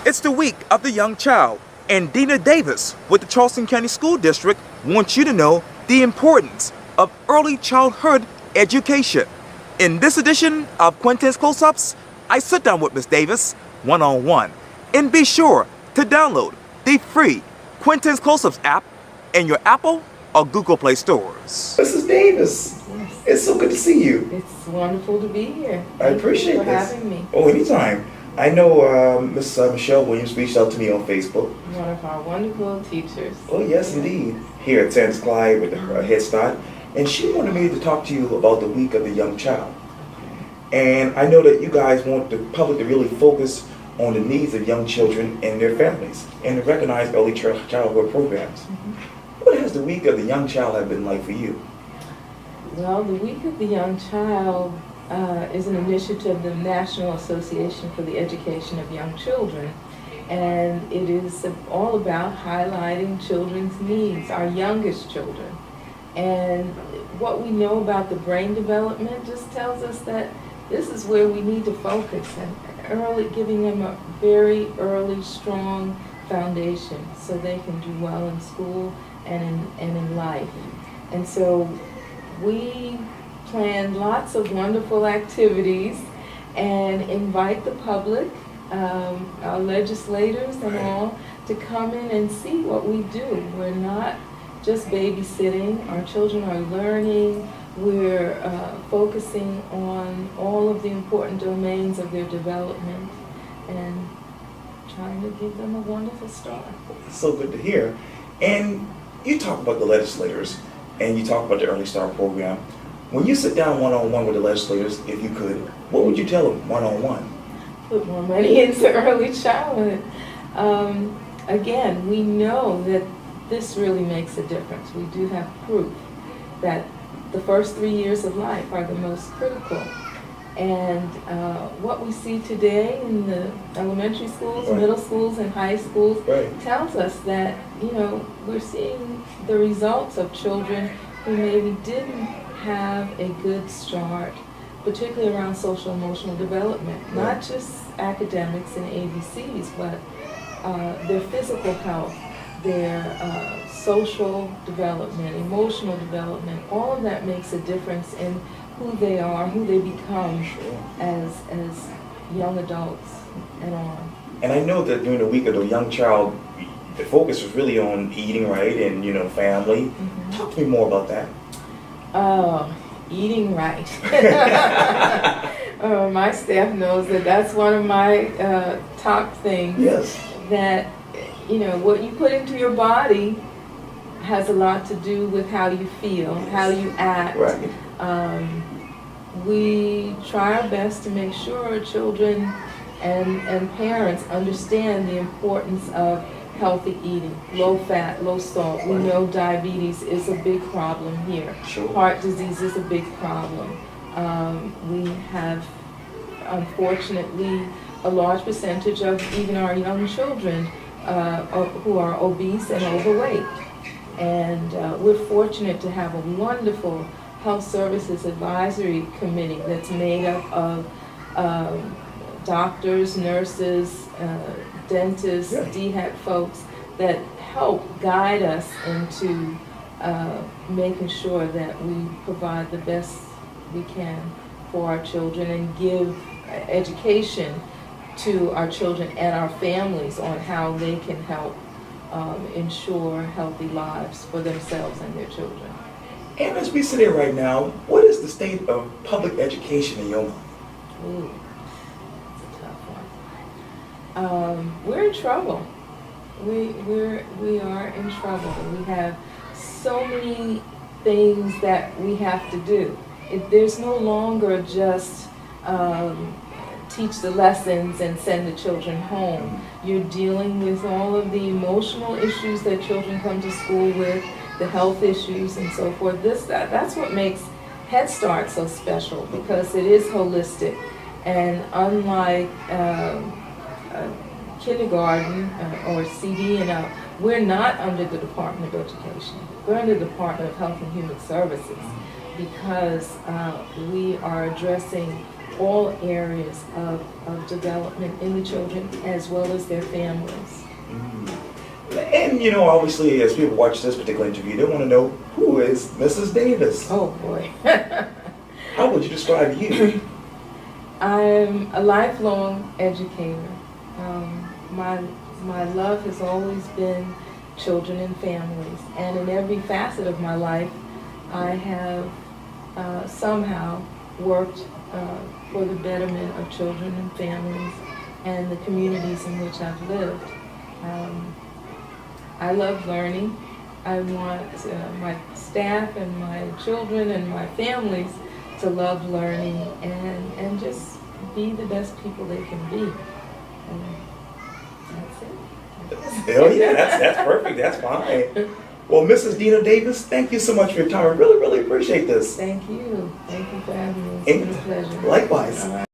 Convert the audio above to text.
It's the week of the young child, and Dena Davis with the Charleston County School District wants you to know the importance of early childhood education. In this edition of Quintin's Close-Ups, I sit down with Ms. Davis one-on-one. And be sure to download the free Quintin's Close-Ups app in your Apple or Google Play stores. Mrs. Davis, Yes. it's so good to see you. It's wonderful to be here. I appreciate Thank you this. for having me. Oh, anytime. I know Miss Michelle Williams reached out to me on Facebook. One of our wonderful teachers. Oh, yes, indeed. Here at St. Clyde with her Head Start. And she wanted me to talk to you about the week of the young child. And I know that you guys want the public to really focus on the needs of young children and their families and to recognize early childhood programs. What has the week of the young child have been like for you? Well, the Week of the Young Child is an initiative of the National Association for the Education of Young Children. And it is all about highlighting children's needs, our youngest children. And what we know about the brain development just tells us that this is where we need to focus, and giving them a very early, strong foundation so they can do well in school and in life. And so we planned lots of wonderful activities and invite the public, our legislators and all, to come in and see what we do. We're not just babysitting. Our children are learning. We're focusing on all of the important domains of their development and trying to give them a wonderful start. It's so good to hear. And you talk about the legislators and you talk about the Early Start program. When you sit down one-on-one with the legislators, if you could, what would you tell them one-on-one? Put more money into early childhood. Again, we know that this really makes a difference. We do have proof that the first 3 years of life are the most critical. And what we see today in the elementary schools, Right. middle schools, and high schools Right. tells us that, we're seeing the results of children who maybe didn't have a good start, particularly around social emotional development, not just academics and ABCs, but their physical health, their social development, emotional development. All of that makes a difference in who they are, who they become as young adults and on. And I know that during the week of the young child, the focus was really on eating right and, family. Talk to me more about that. Eating right. My staff knows that that's one of my top things. Yes. That, what you put into your body has a lot to do with how you feel, how you act. Right. We try our best to make sure children and parents understand the importance of healthy eating, low fat, low salt. We know diabetes is a big problem here. Sure. Heart disease is a big problem. We have, unfortunately, a large percentage of even our young children who are obese and overweight. And we're fortunate to have a wonderful Health Services Advisory Committee that's made up of doctors, nurses, dentists, Yeah. DHAT folks that help guide us into making sure that we provide the best we can for our children and give education to our children and our families on how they can help ensure healthy lives for themselves and their children. And as we sit here right now, what is the state of public education in your mind? Ooh, that's a tough one. We're in trouble. We are in trouble. We have so many things that we have to do. There's no longer just teach the lessons and send the children home. You're dealing with all of the emotional issues that children come to school with, the health issues and so forth. That's what makes Head Start so special, because it is holistic. And unlike kindergarten or CD and up, we're not under the Department of Education. We're under the Department of Health and Human Services, because we are addressing all areas of development in the children as well as their families. And you know, obviously, as people watch this particular interview, they want to know, who is Mrs. Davis? Oh boy. How would you describe you? I'm a lifelong educator. My love has always been children and families, and in every facet of my life, I have somehow worked for the betterment of children and families and the communities in which I've lived. I love learning. I want my staff and my children and my families to love learning and just be the best people they can be. And that's it. Oh yeah, that's perfect. That's fine. Well, Mrs. Dena Davis, thank you so much for your time. I really, really appreciate this. Thank you. Thank you for having me. It's been a pleasure. Likewise. All right.